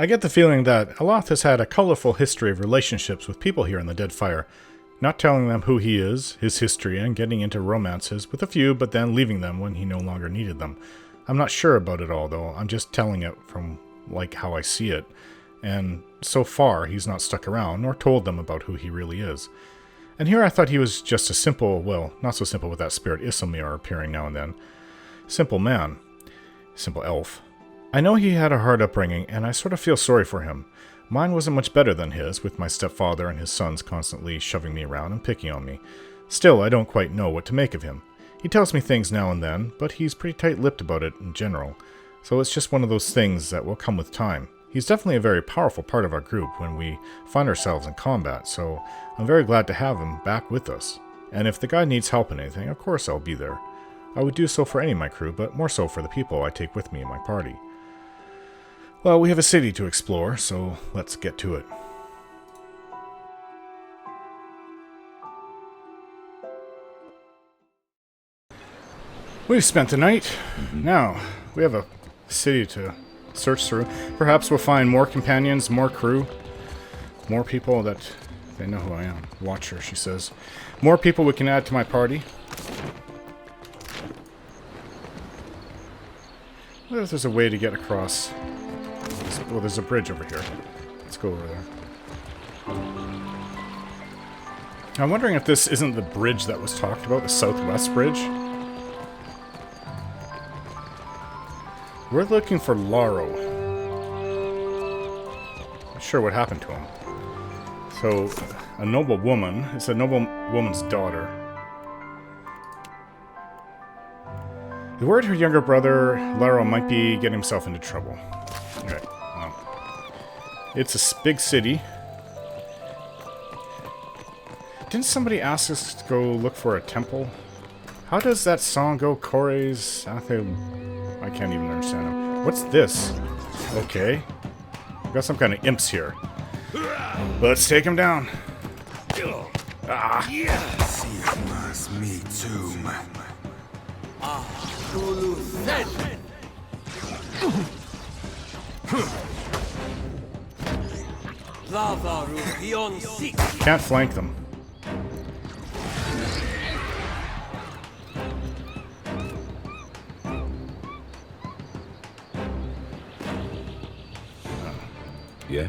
I get the feeling that Aloth has had a colorful history of relationships with people here in the Deadfire, not telling them who he is, his history, and getting into romances with a few, but then leaving them when he no longer needed them. I'm not sure about it all, though. I'm just telling it from, like, how I see it. And so far, he's not stuck around, nor told them about who he really is. And here I thought he was just a simple, well, not so simple with that spirit Isilmir appearing now and then. Simple man. Simple elf. I know he had a hard upbringing, and I sort of feel sorry for him. Mine wasn't much better than his, with my stepfather and his sons constantly shoving me around and picking on me. Still, I don't quite know what to make of him. He tells me things now and then, but he's pretty tight-lipped about it in general. So it's just one of those things that will come with time. He's definitely a very powerful part of our group when we find ourselves in combat, so I'm very glad to have him back with us. And if the guy needs help in anything, of course I'll be there. I would do so for any of my crew, but more so for the people I take with me in my party. Well, we have a city to explore, so let's get to it. We've spent the night. Now, we have a city to search through. Perhaps we'll find more companions, more crew, more people that... They know who I am. Watcher, she says. More people we can add to my party. I wonder if there's a way to get across... Well, there's a bridge over here. Let's go over there. I'm wondering if this isn't the bridge that was talked about, the Southwest Bridge. We're looking for Laro. Not sure what happened to him. So, a noble woman. It's a noble woman's daughter. The word her younger brother, Laro, might be getting himself into trouble. Okay. It's a big city. Didn't somebody ask us to go look for a temple? How does that song go? Kores... I can't even understand him. What's this? Okay. We've got some kind of imps here. Let's take him down. Ah. Me too. Can't flank them. Yeah?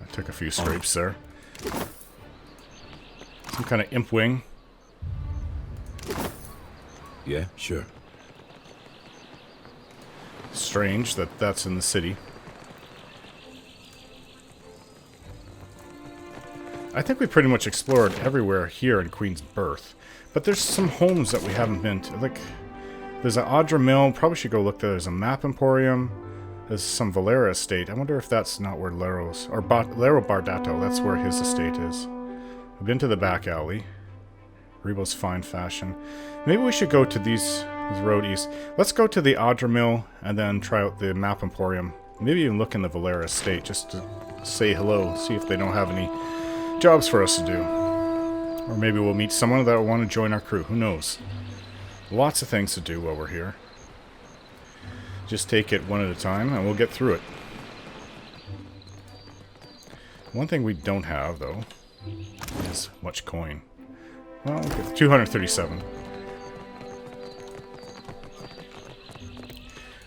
I took a few scrapes there. Some kind of imp wing. Yeah, sure. Strange that that's in the city. I think we pretty much explored everywhere here in Queen's Berth. But there's some homes that we haven't been to. Like, there's an Audra Mill. Probably should go look there. There's a map emporium. There's some Valera estate. I wonder if that's not where Laro's... Or Laro Bardato. That's where his estate is. I've been to the back alley. Rebo's fine fashion. Maybe we should go to these roadies. Let's go to the Audra Mill and then try out the map emporium. Maybe even look in the Valera estate just to say hello. See if they don't have any jobs for us to do. Or maybe we'll meet someone that will want to join our crew. Who knows? Lots of things to do while we're here. Just take it one at a time and we'll get through it. One thing we don't have, though, is much coin. Well, 237.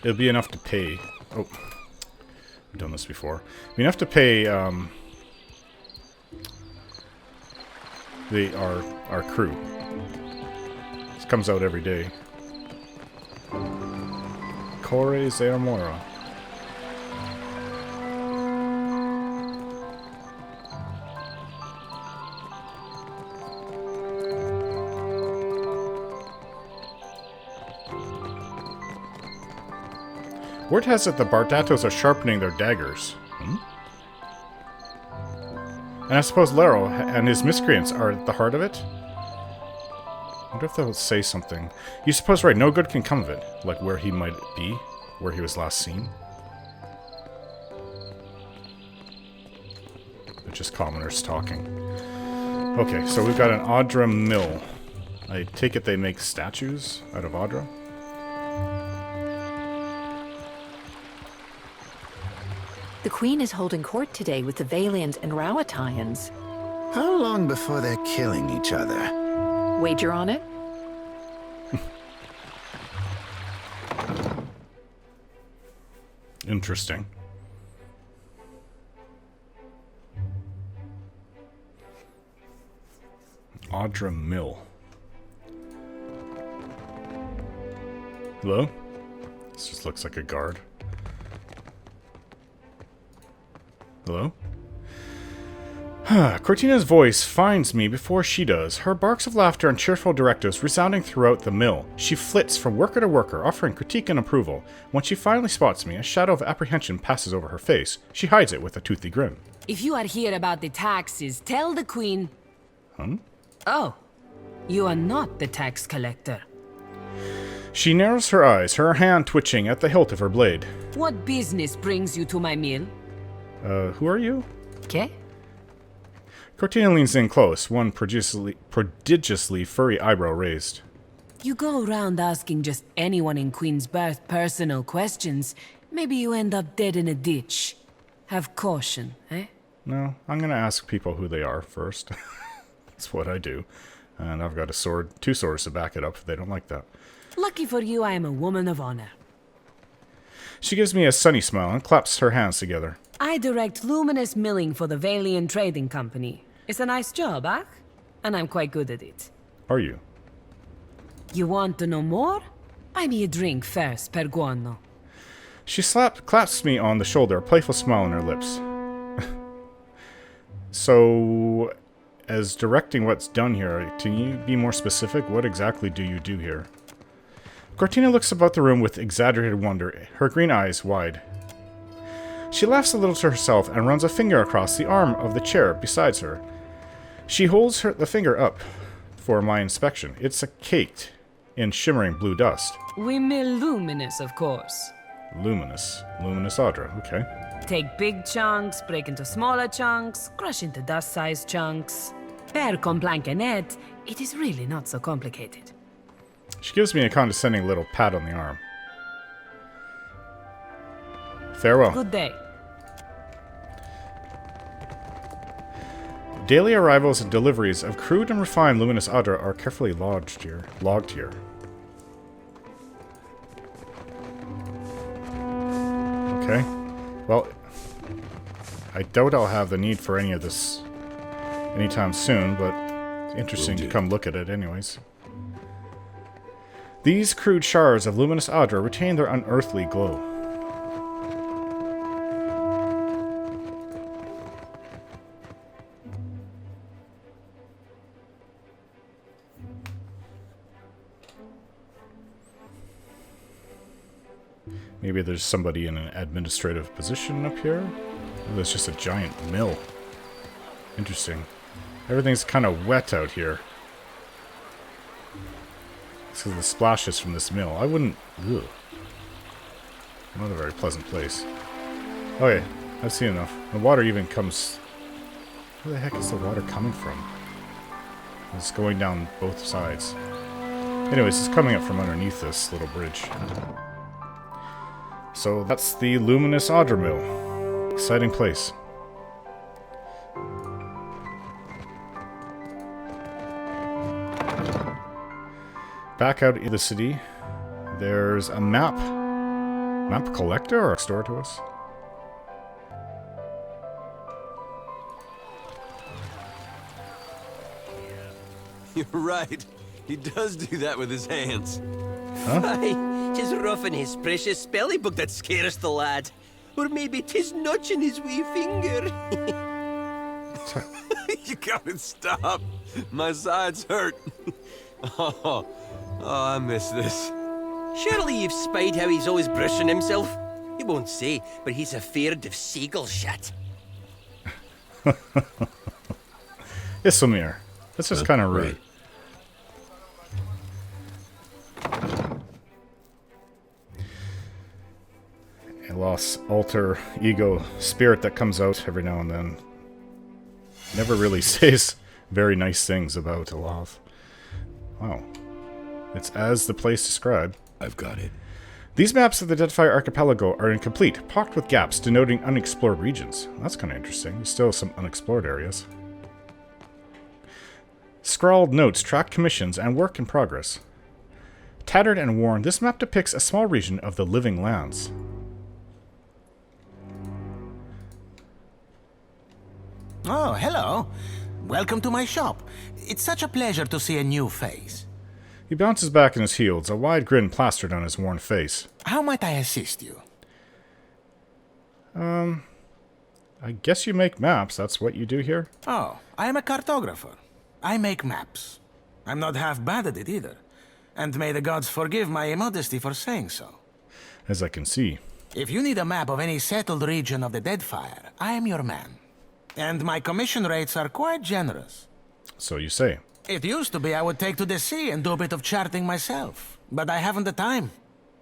It'll be enough to pay... Oh, I've done this before. It'll be enough to pay our crew. This comes out every day. Core Zeramora. Word has it the Bardatos are sharpening their daggers. And I suppose Laro and his miscreants are at the heart of it? I wonder if they'll say something. You suppose right, no good can come of it. Like where he might be, where he was last seen. They're just commoners talking. Okay, so we've got an Audra Mill. I take it they make statues out of Audra? The Queen is holding court today with the Valians and Rowattians. How long before they're killing each other? Wager on it? Interesting. Audra Mill. Hello? This just looks like a guard. Hello? Cortina's voice finds me before she does, her barks of laughter and cheerful directives resounding throughout the mill. She flits from worker to worker, offering critique and approval. When she finally spots me, a shadow of apprehension passes over her face. She hides it with a toothy grin. If you are here about the taxes, tell the Queen... Oh, you are not the tax collector. She narrows her eyes, her hand twitching at the hilt of her blade. What business brings you to my mill? Who are you? Okay. Cortina leans in close, one prodigiously furry eyebrow raised. You go around asking just anyone in Queen's Berth personal questions. Maybe you end up dead in a ditch. Have caution, eh? No, I'm gonna ask people who they are first. That's what I do. And I've got a sword, 2 swords to back it up if they don't like that. Lucky for you, I am a woman of honor. She gives me a sunny smile and claps her hands together. I direct luminous milling for the Valian Trading Company. It's a nice job, Ach? And I'm quite good at it. Are you? You want to know more? Buy me a drink first, per guano. She claps me on the shoulder, a playful smile on her lips. So, as directing what's done here, can you be more specific? What exactly do you do here? Cortina looks about the room with exaggerated wonder, her green eyes wide. She laughs a little to herself and runs a finger across the arm of the chair beside her. She holds the finger up for my inspection. It's caked in shimmering blue dust. We mill luminous, of course. Luminous. Luminous Audra, okay. Take big chunks, break into smaller chunks, crush into dust-sized chunks. Per complankenet, it is really not so complicated. She gives me a condescending little pat on the arm. Farewell. Good day. Daily arrivals and deliveries of crude and refined luminous Audra are carefully logged here. Okay. Well, I doubt I'll have the need for any of this anytime soon, but it's interesting to come look at it anyways. These crude shards of luminous Audra retain their unearthly glow. Maybe there's somebody in an administrative position up here? Oh, there's just a giant mill. Interesting. Everything's kind of wet out here. This is the splashes from this mill. I wouldn't... Ugh. Not a very pleasant place. Okay, I've seen enough. The water even comes... Where the heck is the water coming from? It's going down both sides. Anyways, it's coming up from underneath this little bridge. So that's the Luminous Audra Mill. Exciting place. Back out in the city, there's a map. Map collector or store to us? You're right. He does do that with his hands. Huh? Aye, 'tis roughing his precious spelling book that scares the lad. Or maybe 'tis notching his wee finger. You gotta stop. My sides hurt. Oh, I miss this. Surely you've spied how he's always brushing himself. He won't say, but he's afeard of seagull shit. Isomir. That's just kind of rude. Right. A lost alter ego spirit that comes out every now and then. Never really says very nice things about Aloth. Wow. It's as the place described. I've got it. These maps of the Deadfire Archipelago are incomplete, pocked with gaps denoting unexplored regions. That's kind of interesting. There's still some unexplored areas. Scrawled notes track commissions and work in progress. Tattered and worn, this map depicts a small region of the Living Lands. Oh, hello. Welcome to my shop. It's such a pleasure to see a new face. He bounces back on his heels, a wide grin plastered on his worn face. How might I assist you? I guess you make maps. That's what you do here? Oh, I am a cartographer. I make maps. I'm not half bad at it either. And may the gods forgive my immodesty for saying so. As I can see. If you need a map of any settled region of the Deadfire, I am your man. And my commission rates are quite generous. So you say. It used to be I would take to the sea and do a bit of charting myself. But I haven't the time.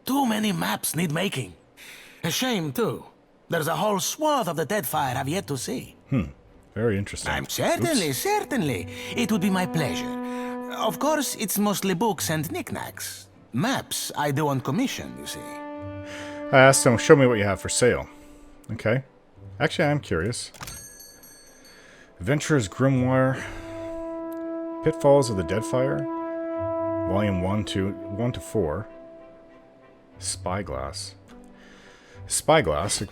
Too many maps need making. A shame, too. There's a whole swath of the Deadfire I've yet to see. Very interesting. Certainly. It would be my pleasure. Of course, it's mostly books and knickknacks. Maps I do on commission, you see. I asked him, show me what you have for sale. Okay. Actually, I'm curious. Adventurer's Grimoire. Pitfalls of the Deadfire. Volume 1 to 4. Spyglass. Spyglass.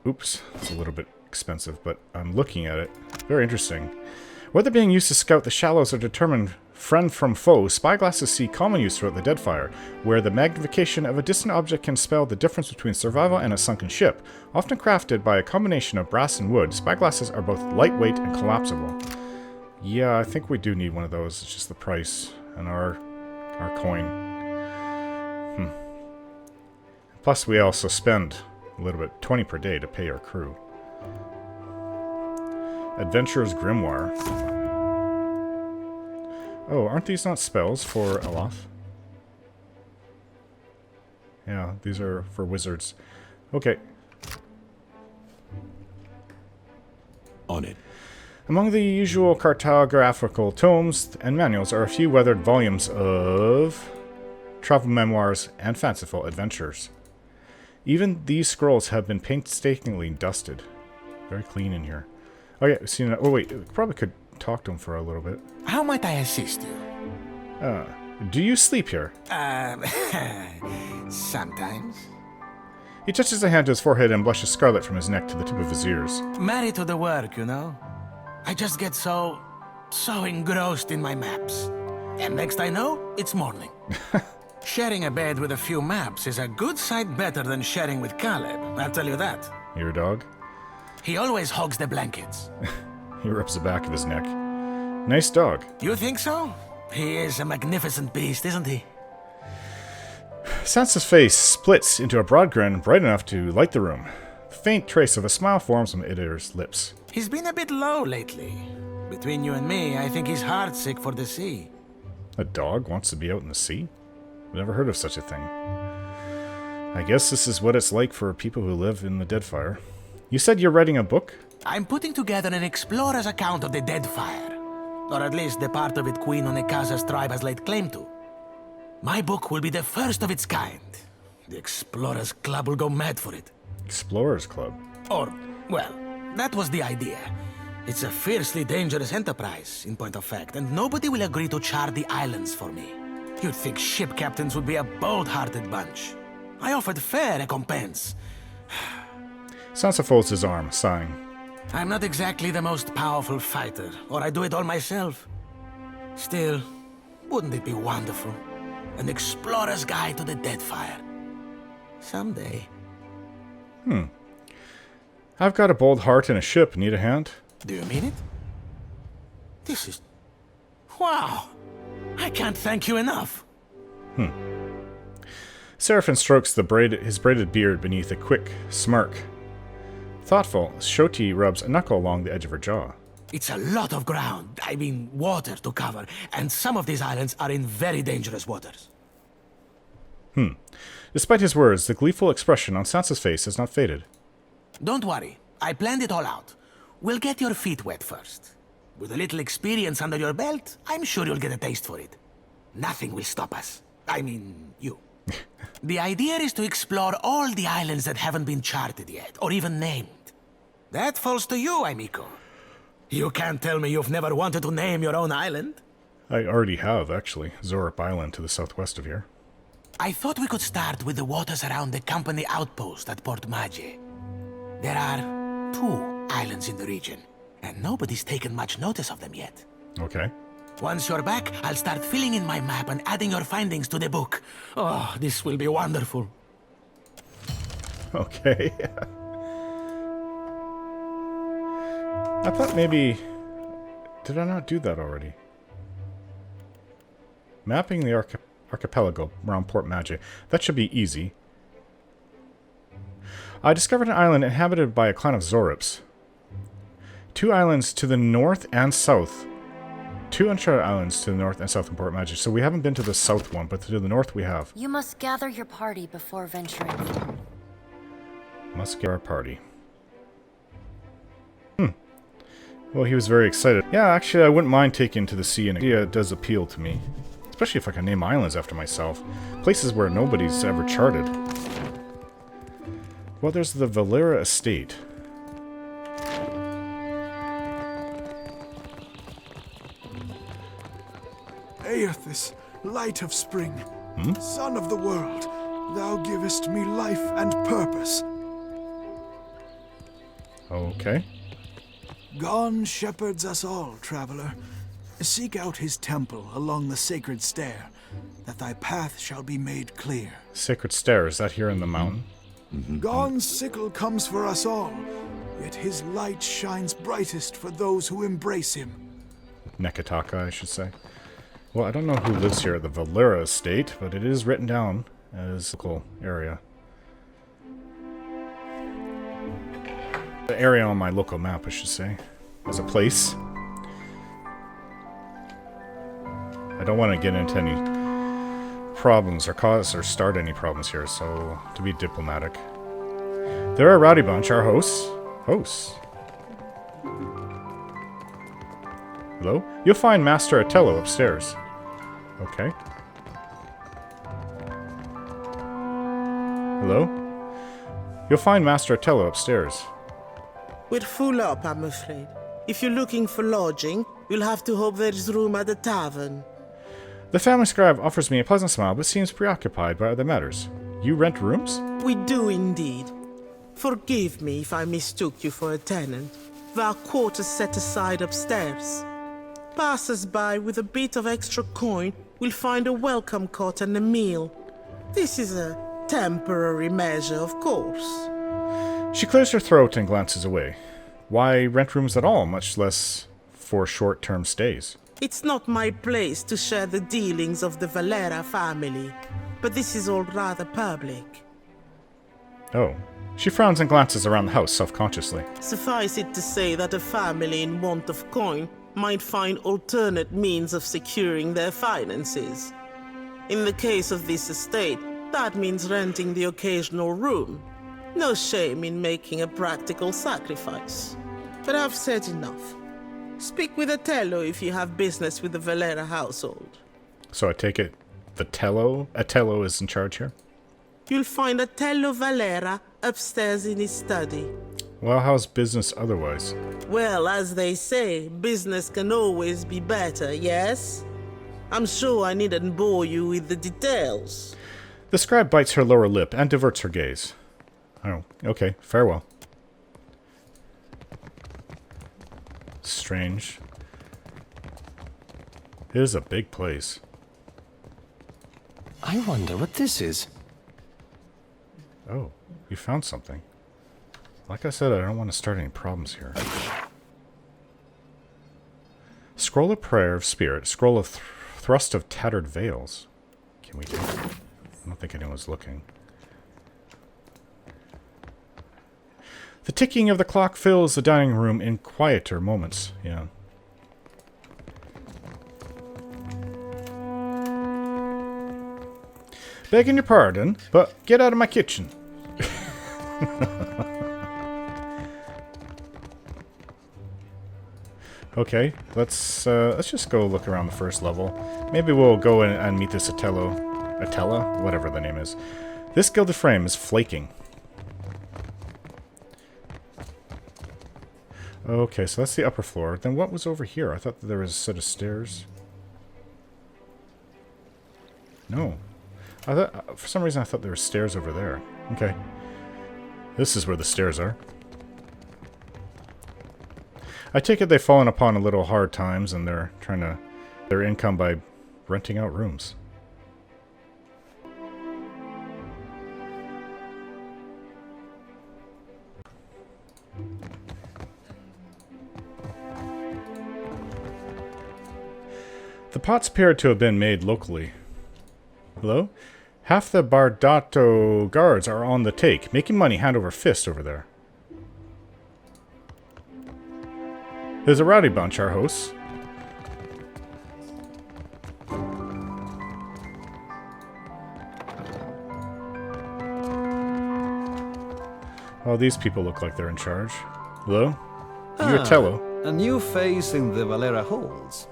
Oops, it's a little bit expensive, but I'm looking at it. Very interesting. Whether being used to scout the shallows or determine friend from foe, spyglasses see common use throughout the Deadfire, where the magnification of a distant object can spell the difference between survival and a sunken ship. Often crafted by a combination of brass and wood, spyglasses are both lightweight and collapsible. Yeah, I think we do need one of those. It's just the price and our coin. Plus, we also spend a little bit, 20 per day, to pay our crew. Adventurer's Grimoire. Oh, aren't these not spells for Aloth? Yeah, these are for wizards. Okay. On it. Among the usual cartographical tomes and manuals are a few weathered volumes of travel memoirs and fanciful adventures. Even these scrolls have been painstakingly dusted. Very clean in here. Oh yeah, seen it. Oh wait, we probably could talk to him for a little bit. How might I assist you? Do you sleep here? Sometimes. He touches a hand to his forehead and blushes scarlet from his neck to the tip of his ears. Married to the work, you know? I just get so engrossed in my maps. And next I know, it's morning. Sharing a bed with a few maps is a good sight better than sharing with Caleb, I'll tell you that. Your dog? He always hogs the blankets. He rubs the back of his neck. Nice dog. You think so? He is a magnificent beast, isn't he? Sansa's face splits into a broad grin bright enough to light the room. A faint trace of a smile forms on Idir's lips. He's been a bit low lately. Between you and me, I think he's heartsick for the sea. A dog wants to be out in the sea? I've never heard of such a thing. I guess this is what it's like for people who live in the Deadfire. You said you're writing a book? I'm putting together an explorer's account of the Deadfire. Or at least the part of it Queen Onekaza's tribe has laid claim to. My book will be the first of its kind. The Explorers Club will go mad for it. Explorers Club? Or, well, that was the idea. It's a fiercely dangerous enterprise, in point of fact, and nobody will agree to chart the islands for me. You'd think ship captains would be a bold-hearted bunch. I offered fair recompense. Sansa folds his arm, sighing. I'm not exactly the most powerful fighter, or I do it all myself. Still, wouldn't it be wonderful? An explorer's guide to the Deadfire. Someday. I've got a bold heart and a ship. Need a hand? Do you mean it? This is... Wow! I can't thank you enough. Seraphin strokes his braided beard beneath a quick smirk. Thoughtful, Shoti rubs a knuckle along the edge of her jaw. It's a lot of ground, I mean water to cover, and some of these islands are in very dangerous waters. Despite his words, the gleeful expression on Sansa's face has not faded. Don't worry, I planned it all out. We'll get your feet wet first. With a little experience under your belt, I'm sure you'll get a taste for it. Nothing will stop us. I mean, you. The idea is to explore all the islands that haven't been charted yet, or even named. That falls to you, amigo. You can't tell me you've never wanted to name your own island? I already have, actually. Zorup Island to the southwest of here. I thought we could start with the waters around the company outpost at Port Magi. There are 2 islands in the region, and nobody's taken much notice of them yet. Okay. Once you're back, I'll start filling in my map and adding your findings to the book. Oh, this will be wonderful. Okay. I thought maybe... Did I not do that already? Mapping the archipelago around Port Magi. That should be easy. I discovered an island inhabited by a clan of Zorups. 2 islands to the north and south. 2 uncharted islands to the north and south of Port Magi. So we haven't been to the south one, but to the north we have. You must gather your party before venturing in. Must get our party. Well, he was very excited. Yeah, actually, I wouldn't mind taking to the sea, and it does appeal to me. Especially if I can name islands after myself. Places where nobody's ever charted. Well, there's the Valera Estate. Aethys, light of spring, son of the world, thou givest me life and purpose. Okay. Gone shepherds us all, traveler. Seek out his temple along the sacred stair, that thy path shall be made clear. Sacred Stair, is that here in the mountain? Gone's sickle comes for us all, yet his light shines brightest for those who embrace him. Neketaka, I should say. Well, I don't know who lives here at the Valera Estate, but it is written down as a local area. The area on my local map, I should say, as a place. I don't want to get into any problems or cause or start any problems here, so to be diplomatic. They're a rowdy bunch, our hosts. Hello? You'll find Master Otello upstairs. Okay. Hello? You'll find Master Otello upstairs. We're full up, I'm afraid. If you're looking for lodging, you'll have to hope there's room at the tavern. The family scribe offers me a pleasant smile, but seems preoccupied by other matters. You rent rooms? We do indeed. Forgive me if I mistook you for a tenant. There are quarters set aside upstairs. Passers-by with a bit of extra coin will find a welcome cot and a meal. This is a temporary measure, of course. She clears her throat and glances away. Why rent rooms at all, much less for short-term stays? It's not my place to share the dealings of the Valera family, but this is all rather public. Oh. She frowns and glances around the house self-consciously. Suffice it to say that a family in want of coin might find alternate means of securing their finances. In the case of this estate, that means renting the occasional room. No shame in making a practical sacrifice. But I've said enough. Speak with Otello if you have business with the Valera household. So I take it Otello is in charge here? You'll find Otello Valera upstairs in his study. Well, how's business otherwise? Well, as they say, business can always be better, yes? I'm sure I needn't bore you with the details. The scribe bites her lower lip and diverts her gaze. Oh, okay, farewell. Strange. It is a big place. I wonder what this is. Oh, you found something. Like I said, I don't want to start any problems here. Scroll of Prayer of Spirit. Scroll of Thrust of Tattered Veils. Can we take it? I don't think anyone's looking. The ticking of the clock fills the dining room in quieter moments. Yeah. Begging your pardon, but get out of my kitchen. Okay, let's just go look around the first level. Maybe we'll go in and meet this Atella, whatever the name is. This gilded frame is flaking. Okay, so that's the upper floor. Then what was over here? I thought that there was a set of stairs. No. I thought, for some reason I thought there were stairs over there. Okay. This is where the stairs are. I take it they've fallen upon a little hard times and they're trying to their income by renting out rooms. The pots appeared to have been made locally. Hello? Half the Bardato guards are on the take, making money hand over fist over there. There's a rowdy bunch, our hosts. Oh, these people look like they're in charge. Hello? You Otello? A new face in the Valera halls.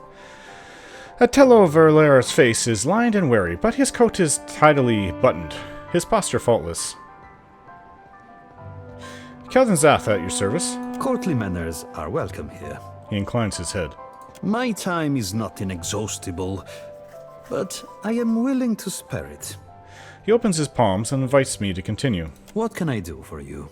Otello Valera's face is lined and wary, but his coat is tidily buttoned, his posture faultless. Kelvin Zath at your service. Courtly manners are welcome here. He inclines his head. My time is not inexhaustible, but I am willing to spare it. He opens his palms and invites me to continue. What can I do for you?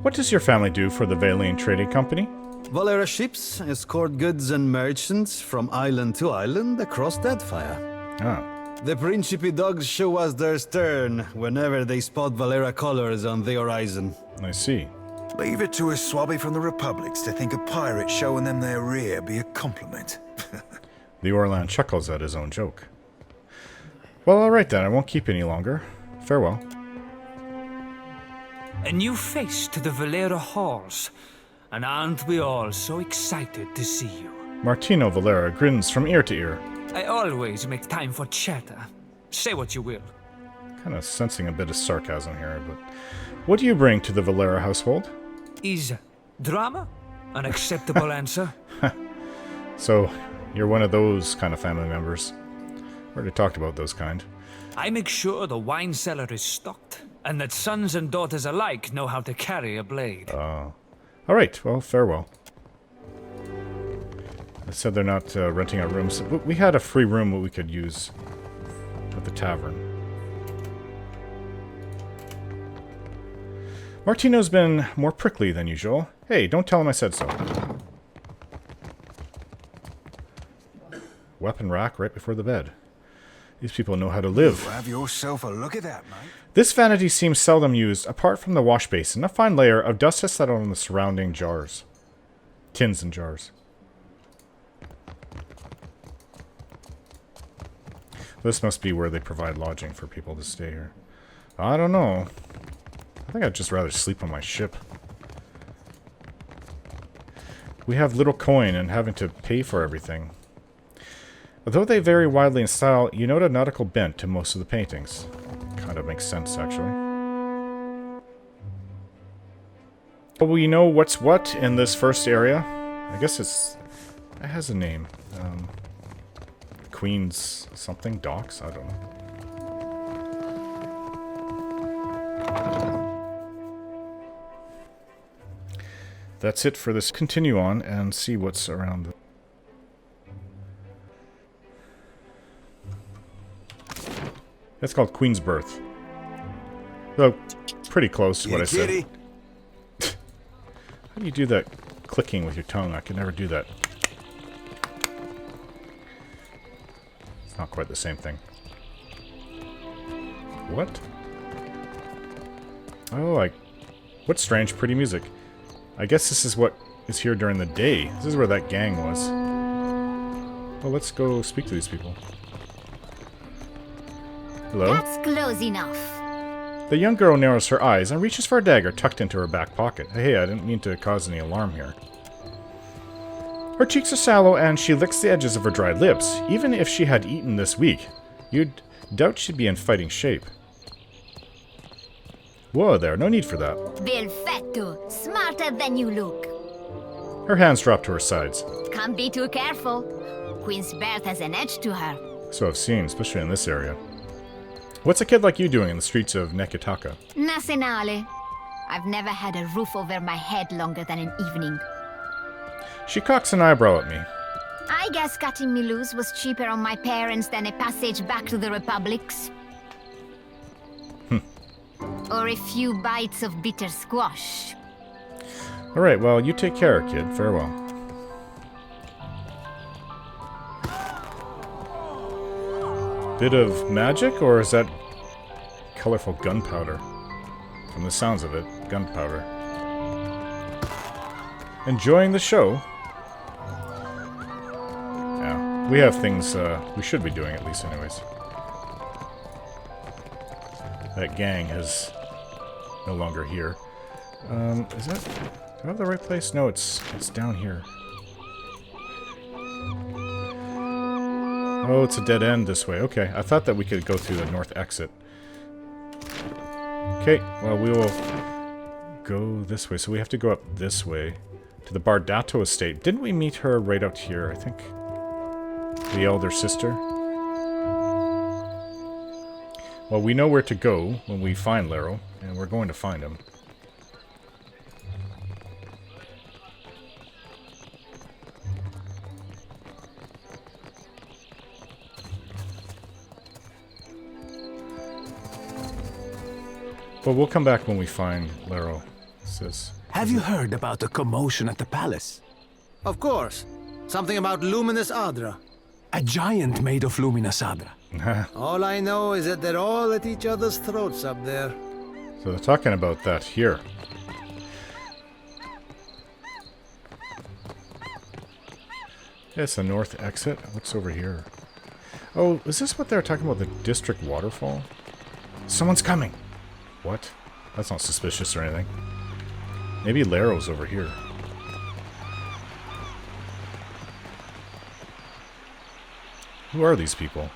What does your family do for the Valian Trading Company? Valera ships escort goods and merchants from island to island across Deadfire. Ah. The Principe dogs show us their stern whenever they spot Valera colors on the horizon. I see. Leave it to a swabby from the Republics to think a pirate showing them their rear be a compliment. The Orlan chuckles at his own joke. Well, alright then, I won't keep any longer. Farewell. A new face to the Valera halls. And aren't we all so excited to see you? Martino Valera grins from ear to ear. I always make time for chatter. Say what you will. Kind of sensing a bit of sarcasm here, but... What do you bring to the Valera household? Is drama an acceptable answer? So, you're one of those kind of family members. Already talked about those kind. I make sure the wine cellar is stocked, and that sons and daughters alike know how to carry a blade. Alright, well, farewell. I said they're not renting out rooms. We had a free room that we could use at the tavern. Martino's been more prickly than usual. Hey, don't tell him I said so. Weapon rack right before the bed. These people know how to live. Have yourself a look at that, mate. This vanity seems seldom used, apart from the wash basin. A fine layer of dust has settled on the surrounding jars. Tins and jars. This must be where they provide lodging for people to stay here. I don't know. I think I'd just rather sleep on my ship. We have little coin and having to pay for everything. Although they vary widely in style, you note a nautical bent to most of the paintings. Kind of makes sense, actually. But we know what's what in this first area. I guess it has a name. Queen's something? Docks? I don't know. That's it for this. Continue on and see what's around. That's called Queen's Berth. So, pretty close to what I said. How do you do that clicking with your tongue? I can never do that. It's not quite the same thing. What? Oh, what strange, pretty music. I guess this is what is here during the day. This is where that gang was. Well, let's go speak to these people. Hello? That's close enough. The young girl narrows her eyes and reaches for a dagger tucked into her back pocket. Hey, I didn't mean to cause any alarm here. Her cheeks are sallow and she licks the edges of her dry lips. Even if she had eaten this week, you'd doubt she'd be in fighting shape. Whoa there, no need for that. Perfetto. Smarter than you look. Her hands drop to her sides. Can't be too careful. Queen's Berth has an edge to her. So I've seen, especially in this area. What's a kid like you doing in the streets of Neketaka? Nasenale. I've never had a roof over my head longer than an evening. She cocks an eyebrow at me. I guess cutting me loose was cheaper on my parents than a passage back to the Republics. Or a few bites of bitter squash. Alright, well, you take care, kid. Farewell. Bit of magic, or is that colorful gunpowder? From the sounds of it, gunpowder. Enjoying the show? Yeah, we have things we should be doing at least anyways. That gang is no longer here. Is that... do I have the right place? No, it's down here. Oh, it's a dead end this way. Okay, I thought that we could go through the north exit. Okay, well, we will go this way. So we have to go up this way to the Bardato estate. Didn't we meet her right out here, I think? The elder sister? Well, we know where to go when we find Lero, and we're going to find him. But we'll come back when we find Lero, says. Have you heard about the commotion at the palace? Of course. Something about Luminous Adra. A giant made of Luminous Adra. All I know is that they're all at each other's throats up there. So they're talking about that here. Yeah, it's the north exit. What's over here? Oh, is this what they're talking about? The district waterfall? Someone's coming! What? That's not suspicious or anything. Maybe Lero's over here. Who are these people?